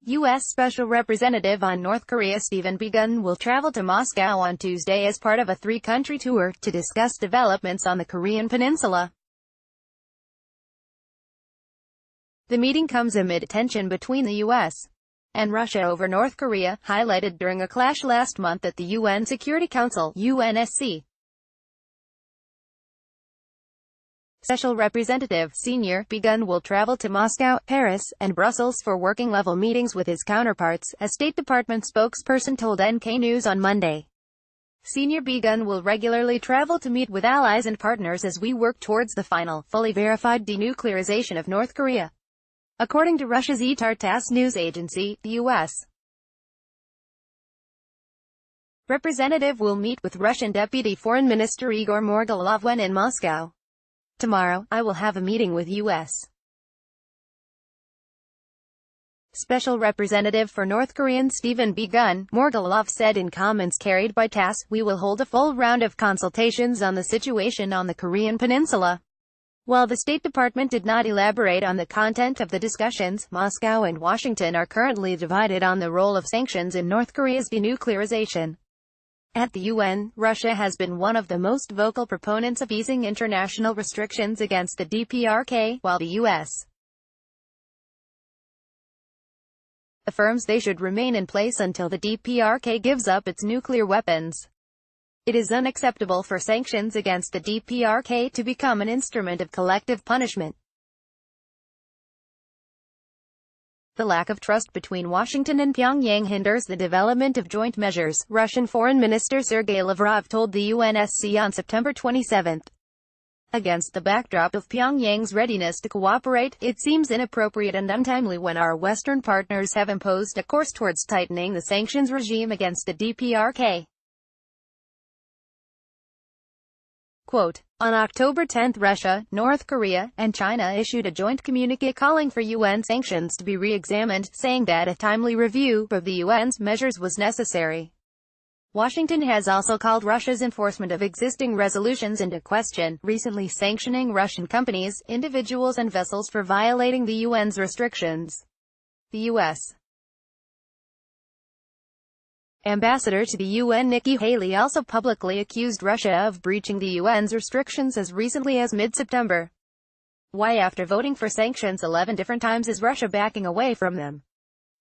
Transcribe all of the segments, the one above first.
U.S. Special Representative on North Korea Stephen Biegun will travel to Moscow on Tuesday as part of a three-country tour to discuss developments on the Korean peninsula. The meeting comes amid tension between the U.S. and Russia over North Korea, highlighted during a clash last month at the UN Security Council (UNSC). Special Representative Senior Biegun will travel to Moscow, Paris, and Brussels for working-level meetings with his counterparts, a State Department spokesperson told NK News on Monday. Senior Biegun will regularly travel to meet with allies and partners as we work towards the final, fully verified denuclearization of North Korea. According to Russia's TASS news agency, the U.S. representative will meet with Russian Deputy Foreign Minister Igor Morgulov when in Moscow. Tomorrow, I will have a meeting with U.S. Special Representative for North Korean Stephen Biegun, Morgulov said in comments carried by TASS, "We will hold a full round of consultations on the situation on the Korean peninsula." While the State Department did not elaborate on the content of the discussions, Moscow and Washington are currently divided on the role of sanctions in North Korea's denuclearization. At the UN, Russia has been one of the most vocal proponents of easing international restrictions against the DPRK, while the U.S. affirms they should remain in place until the DPRK gives up its nuclear weapons. It is unacceptable for sanctions against the DPRK to become an instrument of collective punishment. The lack of trust between Washington and Pyongyang hinders the development of joint measures, Russian Foreign Minister Sergei Lavrov told the UNSC on September 27. Against the backdrop of Pyongyang's readiness to cooperate, it seems inappropriate and untimely when our Western partners have imposed a course towards tightening the sanctions regime against the DPRK. Quote, on October 10, Russia, North Korea, and China issued a joint communiqué calling for UN sanctions to be re-examined, saying that a timely review of the UN's measures was necessary. Washington has also called Russia's enforcement of existing resolutions into question, recently sanctioning Russian companies, individuals and vessels for violating the UN's restrictions. The U.S. Ambassador to the UN Nikki Haley also publicly accused Russia of breaching the UN's restrictions as recently as mid-September. Why, after voting for sanctions 11 different times, is Russia backing away from them?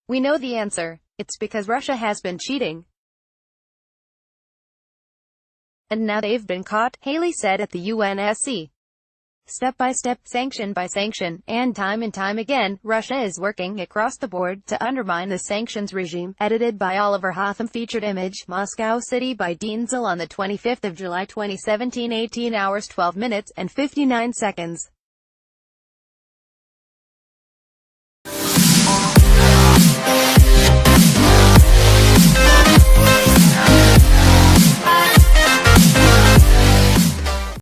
We know the answer. It's because Russia has been cheating. And now they've been caught, Haley said at the UNSC. Step by step, sanction by sanction, and time again, Russia is working across the board to undermine the sanctions regime. Edited by Oliver Hotham. Featured image, Moscow City by Dean Zill on the 25th of July 2017. 18 hours 12 minutes and 59 seconds.